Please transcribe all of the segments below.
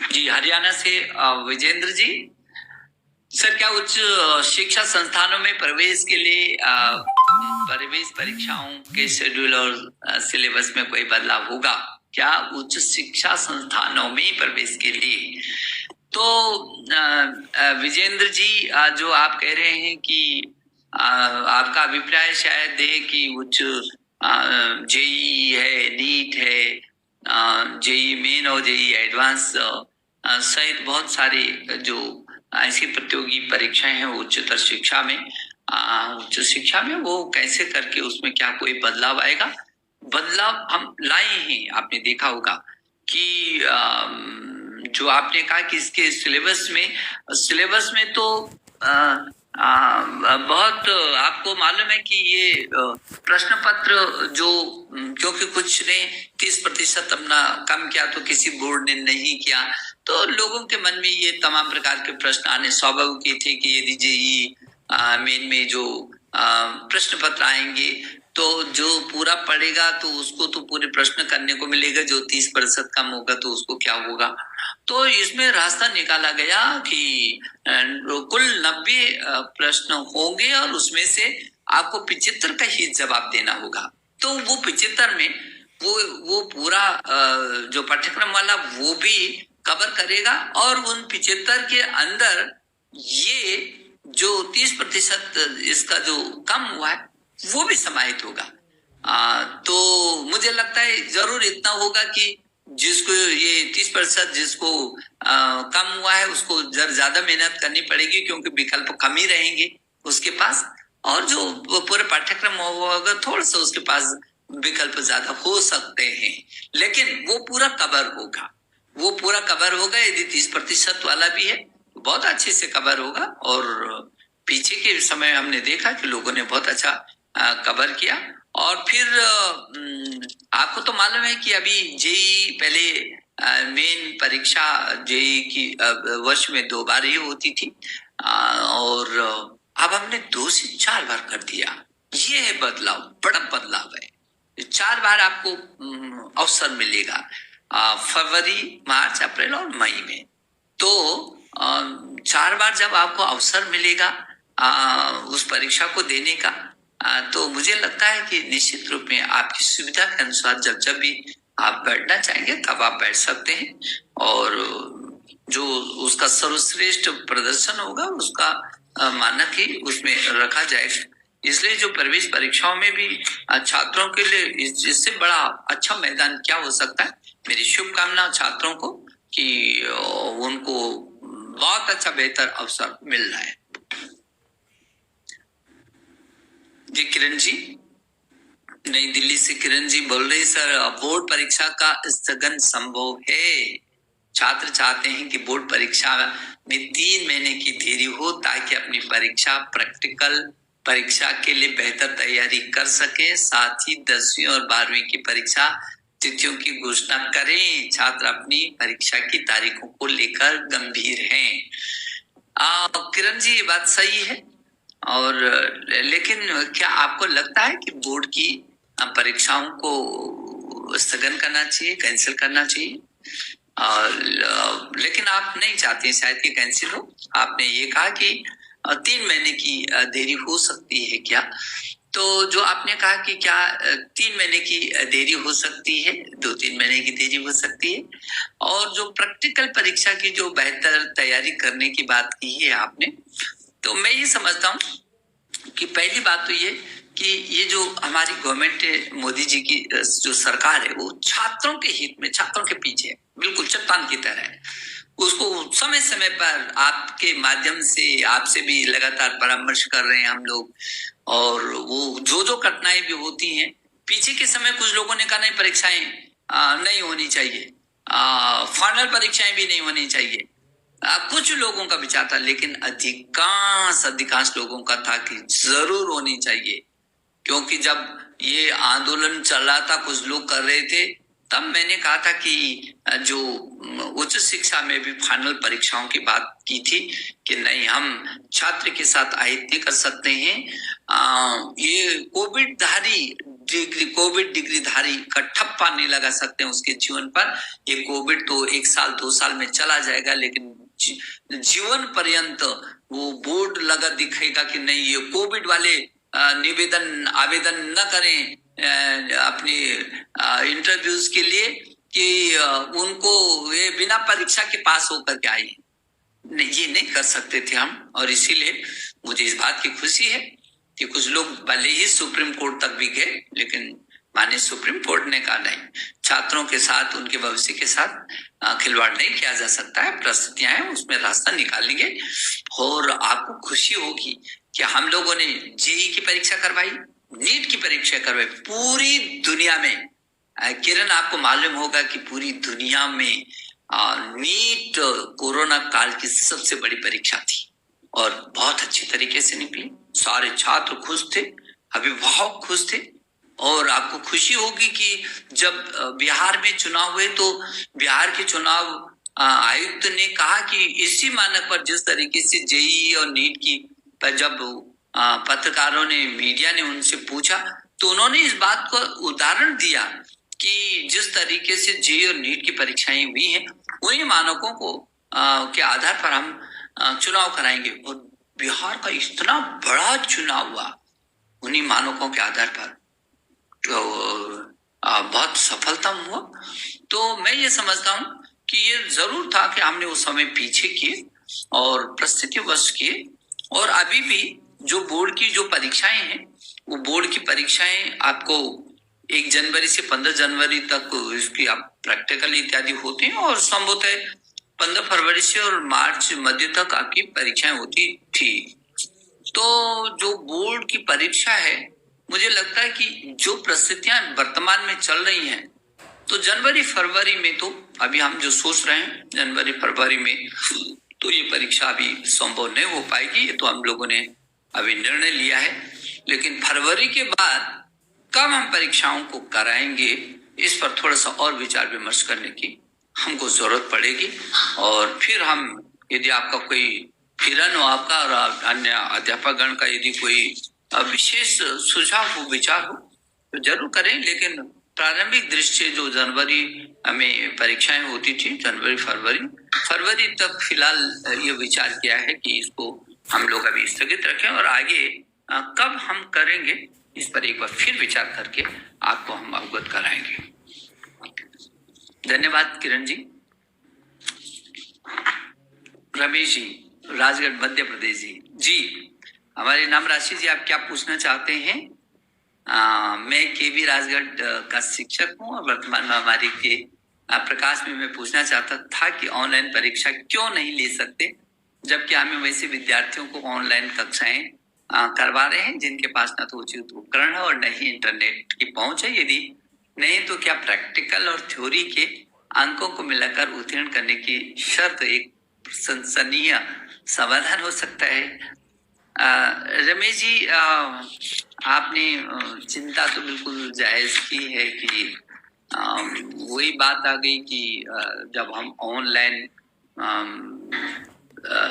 जी, हरियाणा से विजेंद्र जी। सर, क्या उच्च शिक्षा संस्थानों में प्रवेश के लिए प्रवेश परीक्षाओं के शेड्यूल और सिलेबस में कोई बदलाव होगा क्या उच्च शिक्षा संस्थानों में प्रवेश के लिए? तो विजेंद्र जी, जो आप कह रहे हैं कि आपका अभिप्राय शायद है कि उच्च जेई है, नीट है, जेई मेन और जेई एडवांस सहित बहुत सारे जो ऐसी प्रतियोगी परीक्षाएं हैं उच्चतर शिक्षा में, उच्च शिक्षा में वो कैसे करके उसमें क्या कोई बदलाव आएगा? बदलाव हम लाए हैं। आपने देखा होगा कि जो आपने कहा कि इसके सिलेबस में तो बहुत आपको मालूम है कि ये प्रश्न पत्र जो क्योंकि कुछ ने 30% अपना कम किया तो किसी बोर्ड ने नहीं किया, तो लोगों के मन में ये तमाम प्रकार के प्रश्न आने स्वाभाविक थे कि यदि जेई मेन में जो प्रश्न पत्र आएंगे तो जो पूरा पढ़ेगा तो उसको तो पूरे प्रश्न करने को मिलेगा, जो 30% कम होगा तो उसको क्या होगा। तो इसमें रास्ता निकाला गया कि कुल 90 प्रश्न होंगे और उसमें से आपको 75 का ही जवाब देना होगा। तो वो 75 में वो पूरा जो पाठ्यक्रम वाला वो भी कवर करेगा और उन 75 के अंदर ये जो 30% इसका जो कम हुआ है वो भी समाहित होगा। तो मुझे लगता है जरूर इतना होगा कि जिसको ये 30% जिसको कम हुआ है उसको ज्यादा मेहनत करनी पड़ेगी, क्योंकि विकल्प कम ही रहेंगे उसके पास, और जो पूरे पाठ्यक्रम होगा थोड़ा सा उसके पास विकल्प ज्यादा हो सकते हैं, लेकिन वो पूरा कवर होगा। यदि 30% वाला भी है बहुत अच्छे से कवर होगा। और पीछे के समय हमने देखा कि लोगों ने बहुत अच्छा कवर किया। और फिर आपको तो मालूम है कि अभी जेई पहले मेन परीक्षा जेई की वर्ष में 2 बार ही होती थी, और अब हमने 2 से 4 बार कर दिया। ये है बदलाव, बड़ा बदलाव है। 4 बार आपको अवसर मिलेगा, फरवरी, मार्च, अप्रैल और मई में। तो 4 बार जब आपको अवसर मिलेगा उस परीक्षा को देने का, तो मुझे लगता है कि निश्चित रूप में आपकी सुविधा के अनुसार जब भी आप बैठना चाहेंगे तब आप बैठ सकते हैं, और जो उसका सर्वश्रेष्ठ प्रदर्शन होगा उसका मानक ही उसमें रखा जाएगा। इसलिए जो प्रवेश परीक्षाओं में भी छात्रों के लिए इससे बड़ा अच्छा मैदान क्या हो सकता है। मेरी शुभकामना छात्रों को कि उनको बहुत अच्छा बेहतर अवसर मिल रहा है। जी, किरण जी, नई दिल्ली से किरण जी बोल रही। सर, बोर्ड परीक्षा का स्थगन संभव है? छात्र चाहते हैं कि बोर्ड परीक्षा में 3 महीने की देरी हो ताकि अपनी प्रैक्टिकल परीक्षा के लिए बेहतर तैयारी कर सके, साथ ही 10वीं और 12वीं की परीक्षा तिथियों की घोषणा करें। छात्र अपनी परीक्षा की तारीखों को लेकर गंभीर हैं। किरण जी, ये बात सही है, और लेकिन क्या आपको लगता है कि बोर्ड की परीक्षाओं को स्थगन करना चाहिए, कैंसिल करना चाहिए? लेकिन आप नहीं चाहते शायद कि कैंसिल हो। आपने ये कहा कि 3 महीने की देरी हो सकती है क्या? तो जो आपने कहा कि क्या 3 महीने की देरी हो सकती है, 2-3 महीने की देरी हो सकती है, और जो प्रैक्टिकल परीक्षा की जो बेहतर तैयारी करने की बात की है आपने, तो मैं ये समझता हूँ कि पहली बात तो ये कि ये जो हमारी गवर्नमेंट है, मोदी जी की जो सरकार है, वो छात्रों के हित में, छात्रों के पीछे है, बिल्कुल चट्टान की तरह है। उसको समय समय पर आपके माध्यम से आपसे भी लगातार परामर्श कर रहे हैं हम लोग, और वो जो घटनाएं भी होती हैं पीछे के समय, कुछ लोगों ने कहा नहीं परीक्षाएं नहीं होनी चाहिए, फाइनल परीक्षाएं भी नहीं होनी चाहिए। कुछ लोगों का विचार था, लेकिन अधिकांश लोगों का था कि जरूर होनी चाहिए, क्योंकि जब ये आंदोलन चल रहा था, कुछ लोग कर रहे थे, तब मैंने कहा था कि जो उच्च शिक्षा में भी फाइनल परीक्षाओं की बात की थी कि नहीं, हम छात्र के साथ अहित नहीं कर सकते हैं। ये कोविड धारी डिग्री कोविड डिग्रीधारी का ठप्पा नहीं लगा सकते हैं उसके जीवन पर। ये कोविड तो 1 साल 2 साल में चला जाएगा, लेकिन जीवन पर्यंत वो बोर्ड लगा दिखेगा कि नहीं, ये कोविड वाले निवेदन आवेदन न करें अपने इंटरव्यूज के लिए कि उनको ये बिना परीक्षा के पास होकर के आए। ये नहीं कर सकते थे हम, और इसीलिए मुझे इस बात की खुशी है कि कुछ लोग भले ही सुप्रीम कोर्ट तक भी गए, लेकिन माने सुप्रीम कोर्ट ने कहा नहीं, छात्रों के साथ उनके भविष्य के साथ खिलवाड़ नहीं किया जा सकता है, परिस्थितियां हैं उसमें रास्ता निकालेंगे। और आपको खुशी होगी कि हम लोगों ने जेई की परीक्षा करवाई, नीट की परीक्षा करवाई पूरी दुनिया में। किरण, आपको मालूम होगा कि पूरी दुनिया में नीट कोरोना काल की सबसे बड़ी परीक्षा थी और बहुत अच्छी तरीके से निकली। सारे छात्र खुश थे, अभिभावक खुश थे। और आपको खुशी होगी कि जब बिहार में चुनाव हुए तो बिहार के चुनाव आयुक्त ने कहा कि इसी मानक पर जिस तरीके से जेईई और नीट की पर जब पत्रकारों ने, मीडिया ने उनसे पूछा तो उन्होंने इस बात को उदाहरण दिया कि जिस तरीके से जेईई और नीट की परीक्षाएं हुई हैं उन्हीं मानकों को के आधार पर हम चुनाव कराएंगे। और बिहार का इतना बड़ा चुनाव हुआ उन्हीं मानकों के आधार पर, तो बहुत सफलता हुआ। तो मैं ये समझता हूँ कि ये जरूर था कि हमने उस समय पीछे किए और परिस्थितिवश किए। और अभी भी जो बोर्ड की जो परीक्षाएं हैं, वो बोर्ड की परीक्षाएं आपको 1 जनवरी से 15 जनवरी तक इसकी आप प्रैक्टिकल इत्यादि होते हैं, और संभवतः 15 फरवरी से और मार्च मध्य तक आपकी परीक्षाएं होती थी। तो जो बोर्ड की परीक्षा है, मुझे लगता है कि जो परिस्थितियां वर्तमान में चल रही हैं, तो जनवरी फरवरी में तो अभी हम जो सोच रहे हैं जनवरी फरवरी में, तो ये परीक्षा अभी संभव नहीं हो पाएगी। ये तो हम लोगों ने अभी निर्णय लिया है, लेकिन फरवरी के बाद कब हम परीक्षाओं को कराएंगे, इस पर थोड़ा सा और विचार विमर्श करने की हमको जरूरत पड़ेगी। और फिर हम, यदि आपका कोई किरण हो आपका और अन्य अध्यापकगण का यदि कोई विशेष सुझाव हो, विचार हो, तो जरूर करें। लेकिन प्रारंभिक दृष्टि जो जनवरी में परीक्षाएं होती थी, जनवरी फरवरी तक फिलहाल ये विचार किया है कि इसको हम लोग अभी स्थगित रखें, और आगे कब हम करेंगे इस पर एक बार फिर विचार करके आपको हम अवगत कराएंगे। धन्यवाद किरण जी। रमेश जी, राजगढ़ मध्य प्रदेश जी, हमारे नाम राशि जी, आप क्या पूछना चाहते हैं? मैं केवी राजगढ़ का शिक्षक हूँ, और वर्तमान महामारी के प्रकाश में मैं पूछना चाहता था कि ऑनलाइन परीक्षा क्यों नहीं ले सकते, जबकि हमें वैसे विद्यार्थियों को ऑनलाइन कक्षाएं करवा रहे हैं जिनके पास न तो उचित उपकरण है और न ही इंटरनेट की पहुंच है। यदि नहीं तो क्या प्रैक्टिकल और थ्योरी के अंकों को मिलाकर उत्तीर्ण करने की शर्त एक प्रशंसनीय समाधान हो सकता है? रमेश जी, आपने चिंता तो बिल्कुल जायज की है कि वही बात आ गई कि जब हम ऑनलाइन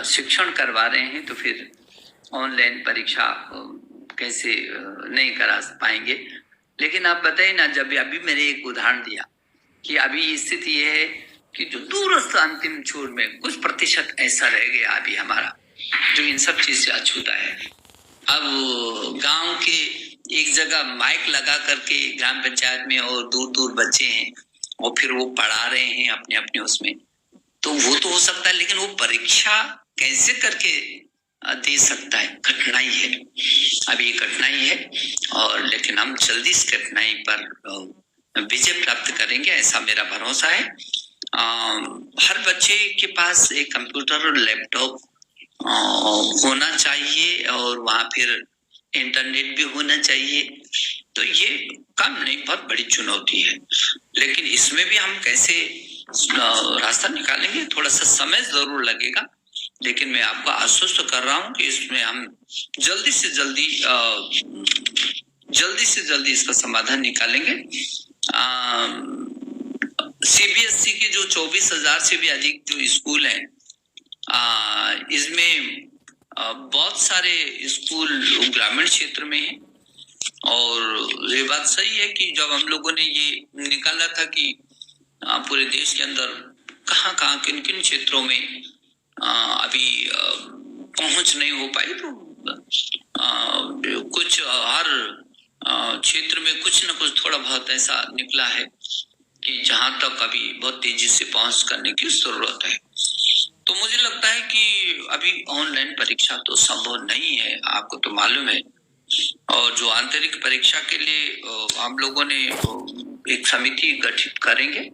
शिक्षण करवा रहे हैं तो फिर ऑनलाइन परीक्षा कैसे नहीं करा पाएंगे। लेकिन आप बताइए ना, जब अभी मैंने एक उदाहरण दिया कि अभी स्थिति ये है कि जो दूरस्थ अंतिम छोर में कुछ प्रतिशत ऐसा रह गया अभी हमारा, जो इन सब चीज से अछूता है। अब गांव के एक जगह माइक लगा करके ग्राम पंचायत में और दूर दूर बच्चे हैं और फिर वो पढ़ा रहे हैं अपने अपने उसमें, तो वो तो हो सकता है, लेकिन वो परीक्षा कैसे करके दे सकता है? कठिनाई है, अभी कठिनाई है, और लेकिन हम जल्दी इस कठिनाई पर विजय प्राप्त करेंगे, ऐसा मेरा भरोसा है। हर बच्चे के पास एक कंप्यूटर और लैपटॉप होना चाहिए, और वहां फिर इंटरनेट भी होना चाहिए। तो ये कम नहीं, बहुत बड़ी चुनौती है, लेकिन इसमें भी हम कैसे रास्ता निकालेंगे, थोड़ा सा समय जरूर लगेगा, लेकिन मैं आपको आश्वस्त कर रहा हूं कि इसमें हम जल्दी से जल्दी इसका समाधान निकालेंगे। सीबीएसई के जो 24,000 से भी अधिक जो स्कूल हैं, इसमें बहुत सारे स्कूल ग्रामीण क्षेत्र में हैं और ये बात सही है कि जब हम लोगों ने ये निकाला था कि पूरे देश के अंदर कहाँ किन किन क्षेत्रों में अभी पहुंच नहीं हो पाई, तो कुछ हर क्षेत्र में कुछ न कुछ थोड़ा बहुत ऐसा निकला है कि जहां तक अभी बहुत तेजी से पहुंच करने की जरूरत है। तो मुझे लगता है कि अभी ऑनलाइन परीक्षा तो संभव नहीं है, आपको तो मालूम है। और जो आंतरिक परीक्षा के लिए हम लोगों ने एक समिति गठित करेंगे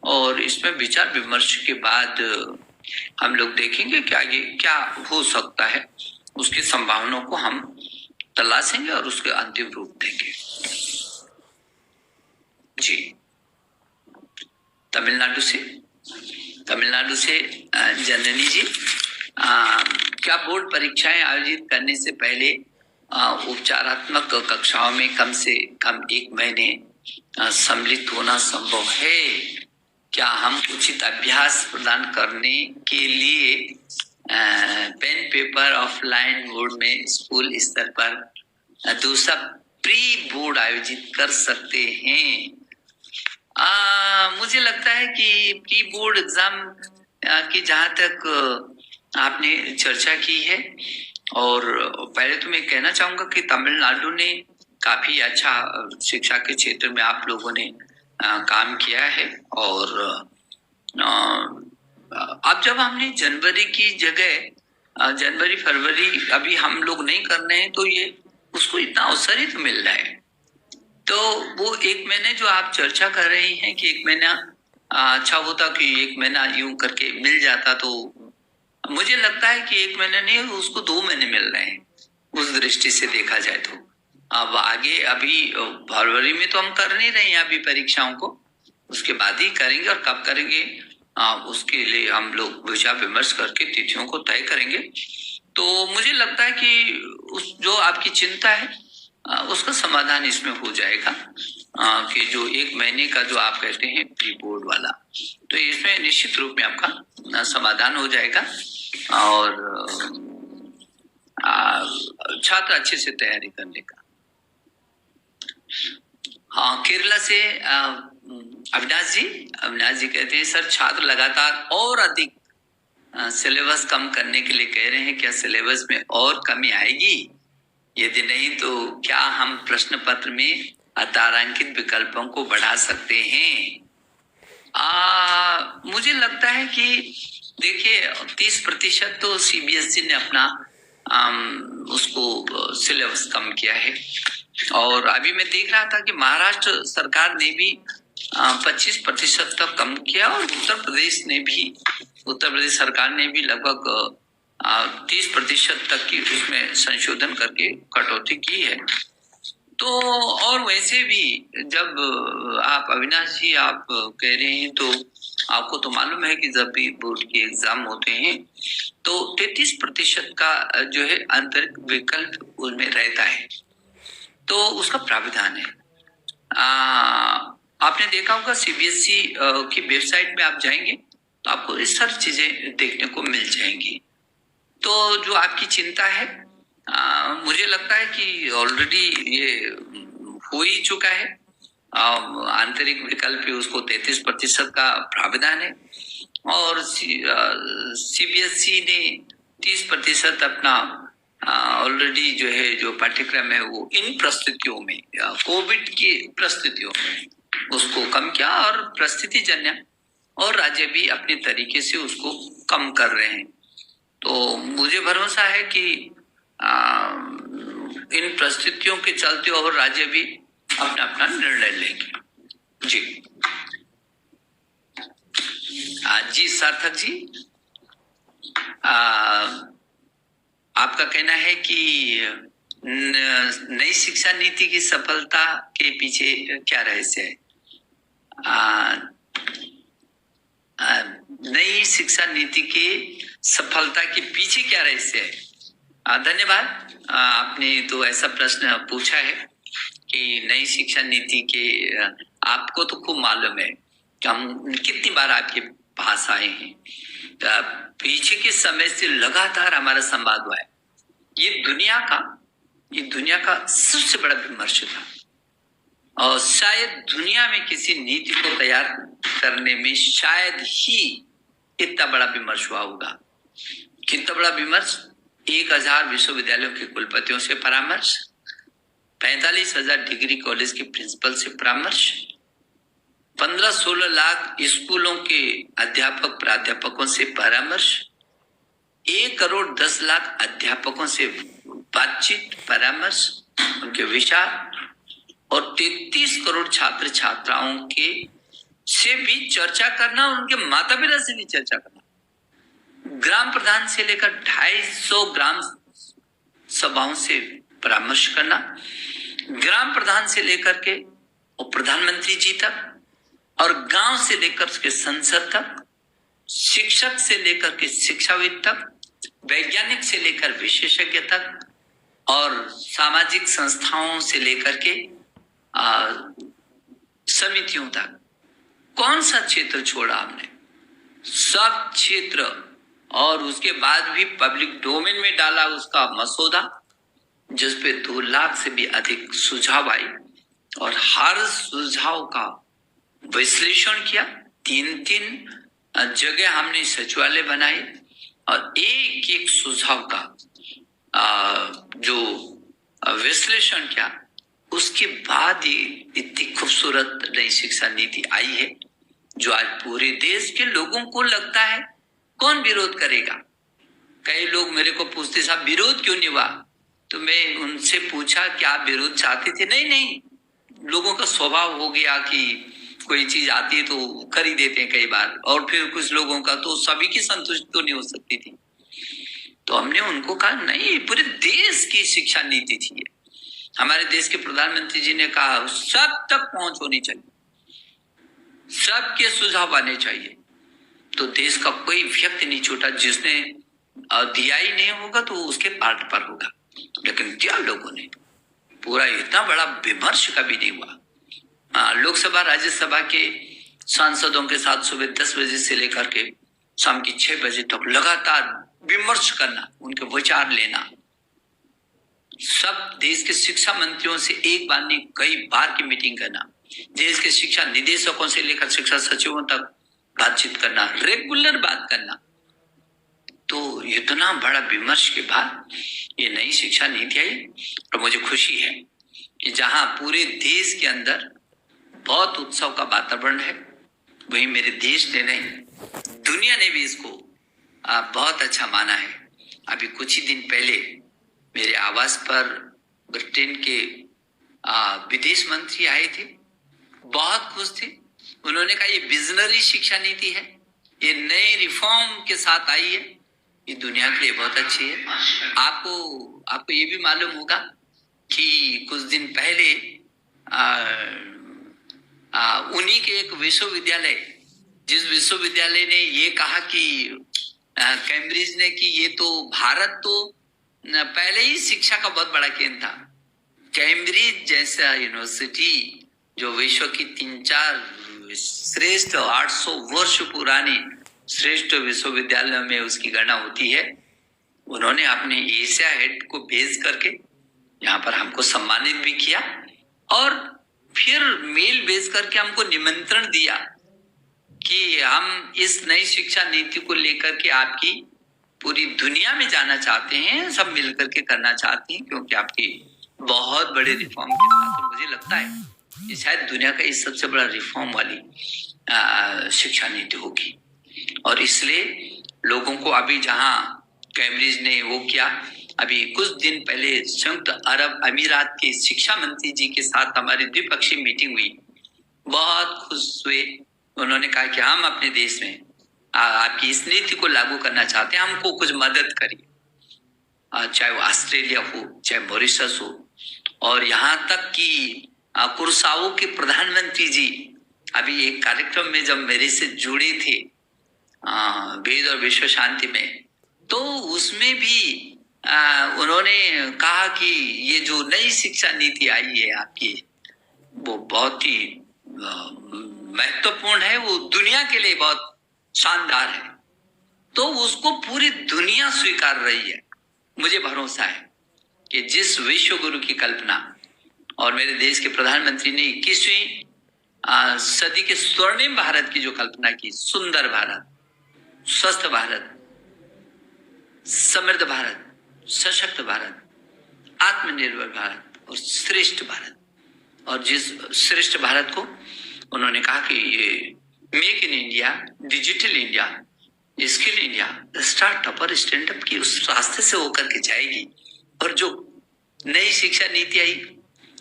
और इसमें विचार विमर्श के बाद हम लोग देखेंगे कि आगे क्या हो सकता है, उसकी संभावनाओं को हम तलाशेंगे और उसके अंतिम रूप देंगे। जी, तमिलनाडु से जननी जी, क्या बोर्ड परीक्षाएं आयोजित करने से पहले उपचारात्मक कक्षाओं में कम से कम 1 महीने सम्मिलित होना संभव है? क्या हम उचित अभ्यास प्रदान करने के लिए पेन पेपर ऑफलाइन बोर्ड में स्कूल स्तर पर दूसरा प्री बोर्ड आयोजित कर सकते हैं? मुझे लगता है कि प्री बोर्ड एग्जाम की जहां तक आपने चर्चा की है, और पहले तो मैं कहना चाहूंगा कि तमिलनाडु ने काफी अच्छा शिक्षा के क्षेत्र में आप लोगों ने काम किया है। और अब जब हमने जनवरी की जगह जनवरी फरवरी अभी हम लोग नहीं कर रहे हैं, तो ये उसको इतना अवसर ही तो मिल रहा है। तो वो 1 महीने जो आप चर्चा कर रही हैं कि 1 महीना अच्छा होता कि 1 महीना यूं करके मिल जाता, तो मुझे लगता है कि 1 महीने नहीं, उसको 2 महीने मिल रहे हैं उस दृष्टि से देखा जाए तो। अब आगे अभी फरवरी में तो हम कर नहीं रहे हैं अभी परीक्षाओं को, उसके बाद ही करेंगे, और कब करेंगे उसके लिए हम लोग विचार विमर्श करके तिथियों को तय करेंगे। तो मुझे लगता है कि उस जो आपकी चिंता है उसका समाधान इसमें हो जाएगा, कि जो 1 महीने का जो आप कहते हैं प्री बोर्ड वाला, तो इसमें निश्चित रूप में आपका समाधान हो जाएगा और छात्र अच्छे से तैयारी करने का। हाँ, केरला से अविनाश जी कहते हैं, सर छात्र लगातार और अधिक सिलेबस कम करने के लिए कह रहे हैं, क्या सिलेबस में और कमी आएगी? यदि नहीं तो क्या हम प्रश्न पत्र में तारांकित विकल्पों को बढ़ा सकते हैं? मुझे लगता है कि देखिए 30% तो सीबीएसई ने अपना उसको सिलेबस कम किया है, और अभी मैं देख रहा था कि महाराष्ट्र सरकार ने भी 25% तक कम किया, और उत्तर प्रदेश सरकार ने भी लगभग 30% तक की उसमें संशोधन करके कटौती की है। तो और वैसे भी जब आप अविनाश जी आप कह रहे हैं, तो आपको तो मालूम है कि जब भी बोर्ड के एग्जाम होते हैं तो 33% का जो है आंतरिक विकल्प उसमें रहता है, तो उसका प्राविधान है। आपने देखा होगा सीबीएसई की वेबसाइट में आप जाएंगे तो आपको ये सारी चीजें देखने को मिल जाएंगी। तो जो आपकी चिंता है, मुझे लगता है कि ऑलरेडी ये हो ही चुका है। आंतरिक विकल्प उसको 33% का प्राविधान है, और सीबीएसई ने 30% अपना ऑलरेडी जो है जो पाठ्यक्रम है वो इन परिस्थितियों में, कोविड की परिस्थितियों में उसको कम किया, और परिस्थिति जन्य और राज्य भी अपने तरीके से उसको कम कर रहे हैं। तो मुझे भरोसा है कि इन परिस्थितियों के चलते और राज्य भी अपना अपना निर्णय लेंगे। जी सार्थक जी, आपका कहना है कि नई शिक्षा नीति की सफलता के पीछे क्या रहस्य है? नई शिक्षा नीति के सफलता के पीछे क्या रहस्य है? धन्यवाद, आपने तो ऐसा प्रश्न पूछा है कि नई शिक्षा नीति के आपको तो खूब मालूम है कि हम कितनी बार आपके पास आए हैं। पीछे के समय से लगातार हमारा संवाद हुआ है। ये दुनिया का ये दुनिया का सबसे बड़ा विमर्श था, और शायद दुनिया में किसी नीति को तैयार करने में शायद ही इतना बड़ा विमर्श हुआ होगा। कितना बड़ा विमर्श? 1000 विश्वविद्यालयों के कुलपतियों से परामर्श, 45,000 डिग्री कॉलेज के प्रिंसिपल से परामर्श, 15-16 लाख स्कूलों के अध्यापक प्राध्यापकों से परामर्श, 1 करोड़ 10 लाख अध्यापकों से बातचीत, परामर्श, उनके विचार, और 33 करोड़ छात्र छात्राओं के से भी चर्चा करना, और उनके माता पिता से भी चर्चा करना, ग्राम प्रधान से लेकर 250 ग्राम सभाओं से परामर्श करना, ग्राम प्रधान से लेकर के और प्रधानमंत्री जी तक, और गांव से लेकर के संसद तक, शिक्षक से लेकर के शिक्षाविद तक, वैज्ञानिक से लेकर विशेषज्ञ तक, और सामाजिक संस्थाओं से लेकर के समितियों तक। कौन सा क्षेत्र छोड़ा हमने? सब क्षेत्र। और उसके बाद भी पब्लिक डोमेन में डाला उसका मसौदा, जिसपे 2 लाख से भी अधिक सुझाव आए, और हर सुझाव का विश्लेषण किया। 3-3 जगह हमने सचिवालय बनाए, और एक एक सुझाव का जो विश्लेषण किया। उसके बाद ये इतनी खूबसूरत नई शिक्षा नीति आई है, जो आज पूरे देश के लोगों को लगता है कौन विरोध करेगा। कई लोग मेरे को पूछते, साहब विरोध क्यों नहीं हुआ? तो मैं उनसे पूछा कि आप विरोध चाहते थे? नहीं, लोगों का स्वभाव हो गया कि कोई चीज आती है तो कर ही देते हैं कई बार, और फिर कुछ लोगों का तो सभी की संतुष्टि तो नहीं हो सकती थी। तो हमने उनको कहा नहीं, पूरे देश की शिक्षा नीति थी। हमारे देश के प्रधानमंत्री जी ने कहा सब तक पहुंच होनी चाहिए, सबके सुझाव आने चाहिए। तो देश का कोई व्यक्ति नहीं छूटा जिसने दिया ही नहीं होगा तो उसके पार्ट पर होगा, लेकिन दिया लोगों ने। पूरा इतना बड़ा विमर्श कभी नहीं हुआ। लोकसभा राज्यसभा के सांसदों के साथ सुबह 10 बजे से लेकर के शाम की 6 बजे तक लगातार विमर्श करना, उनके विचार लेना। सब देश के शिक्षा मंत्रियों से एक बार नहीं कई बार की मीटिंग करना, देश के शिक्षा निदेशकों से लेकर शिक्षा सचिवों तक बातचीत करना, रेगुलर बात करना। तो इतना बड़ा विमर्श के बाद ये नई शिक्षा नीति आई, और मुझे खुशी है कि जहां पूरे देश के अंदर बहुत उत्सव का वातावरण है, वही मेरे देश ने नहीं दुनिया ने भी इसको बहुत अच्छा माना है। अभी कुछ ही दिन पहले मेरे आवास पर ब्रिटेन के विदेश मंत्री आए थे, बहुत खुश थे। उन्होंने कहा ये विजनरी शिक्षा नीति है, ये नए रिफॉर्म के साथ आई है, ये दुनिया के लिए बहुत अच्छी है। आपको ये भी मालूम होगा कि कुछ दिन पहले उन्हीं के एक विश्वविद्यालय, जिस विश्वविद्यालय ने ये कहा कि कैम्ब्रिज ने कि ये तो भारत तो पहले ही शिक्षा का बहुत बड़ा केंद्र था। कैम्ब्रिज जैसा यूनिवर्सिटी जो विश्व की 3-4 श्रेष्ठ 800 वर्ष पुरानी श्रेष्ठ विश्वविद्यालयों में उसकी गणना होती है, उन्होंने अपने एशिया हेड को भेज करके यहाँ पर हमको सम्मानित भी किया, और फिर मेल भेज करके हमको निमंत्रण दिया कि हम इस नई शिक्षा नीति को लेकर के आपकी पूरी दुनिया में जाना चाहते हैं, सब मिलकर के करना चाहते हैं, क्योंकि आपकी बहुत बड़े रिफॉर्म के साथ, तो मुझे लगता है ये शायद दुनिया का इस सबसे बड़ा रिफॉर्म वाली शिक्षा नीति होगी। और इसलिए लोगों को अभी जहां कैम्ब्रिज ने वो किया, अभी कुछ दिन पहले संयुक्त अरब अमीरात के शिक्षा मंत्री जी के साथ हमारी द्विपक्षीय मीटिंग हुई, बहुत खुश हुए। उन्होंने कहा कि हम अपने देश में आपकी इस नीति को लागू करना चाहते हैं, हमको कुछ मदद करिए, चाहे वो ऑस्ट्रेलिया हो, चाहे मॉरिशस हो, और यहाँ तक कि कुरसाओ के प्रधानमंत्री जी अभी एक कार्यक्रम में जब मेरे से जुड़े थे वेद और विश्व शांति में, तो उसमें भी उन्होंने कहा कि ये जो नई शिक्षा नीति आई है आपकी, वो बहुत ही महत्वपूर्ण है, वो दुनिया के लिए बहुत शानदार है, तो उसको पूरी दुनिया स्वीकार रही है। मुझे भरोसा है कि जिस विश्व गुरु की कल्पना और मेरे देश के प्रधानमंत्री ने 21वीं सदी के स्वर्णिम भारत की जो कल्पना की, सुंदर भारत, स्वस्थ भारत, समृद्ध भारत, सशक्त भारत, आत्मनिर्भर भारत और श्रेष्ठ भारत, और जिस श्रेष्ठ भारत को उन्होंने कहा कि ये make in India, digital India, skill India, startup और स्टैंड अप की उस रास्ते से होकर के जाएगी। और जो नई शिक्षा नीति आई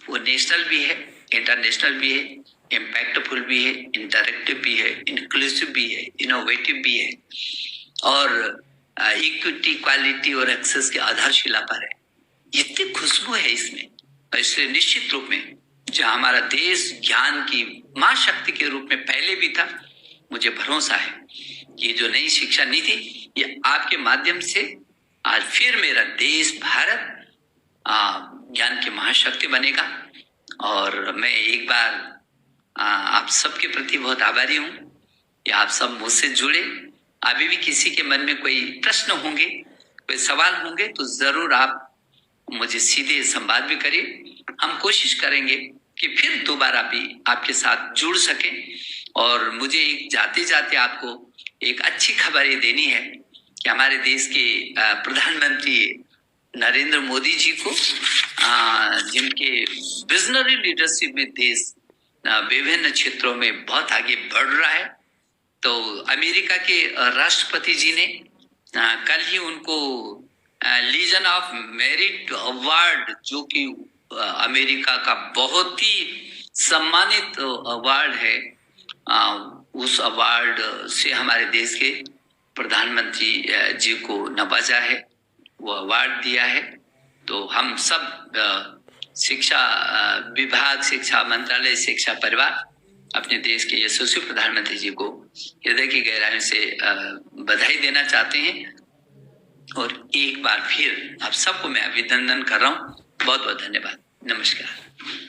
वो नेशनल भी है, इंटरनेशनल भी है, इम्पैक्टफुल भी है, इंटरैक्टिव भी है, इंक्लूसिव भी है, इनोवेटिव भी है और इक्विटी, क्वालिटी और एक्सेस की आधारशिला पर है। इतनी खुशबू है इसमें, और इसलिए निश्चित रूप में जहां हमारा देश ज्ञान की महाशक्ति के रूप में पहले भी था, मुझे भरोसा है ये जो नई शिक्षा नीति, ये आपके माध्यम से आज फिर मेरा देश भारत ज्ञान की महाशक्ति बनेगा। और मैं एक बार आप सबके प्रति बहुत आभारी हूं कि आप सब मुझसे जुड़े। अभी भी किसी के मन में कोई प्रश्न होंगे, कोई सवाल होंगे तो जरूर आप मुझे सीधे संवाद भी करिए। हम कोशिश करेंगे कि फिर दोबारा भी आपके साथ जुड़ सके। और मुझे जाते जाते आपको एक अच्छी खबर ये देनी है कि हमारे देश के प्रधानमंत्री नरेंद्र मोदी जी को, जिनके विजनरी लीडरशिप में देश विभिन्न क्षेत्रों में बहुत आगे बढ़ रहा है, तो अमेरिका के राष्ट्रपति जी ने कल ही उनको लीजन ऑफ मेरिट अवार्ड, जो कि अमेरिका का बहुत ही सम्मानित अवार्ड है, उस अवार्ड से हमारे देश के प्रधानमंत्री जी को नवाजा है, वो अवार्ड दिया है। तो हम सब शिक्षा विभाग, शिक्षा मंत्रालय, शिक्षा परिवार अपने देश के यशस्वी प्रधानमंत्री जी को हृदय की गहराई से बधाई देना चाहते हैं। और एक बार फिर आप सबको मैं अभिनंदन कर रहा हूँ। बहुत बहुत धन्यवाद। नमस्कार।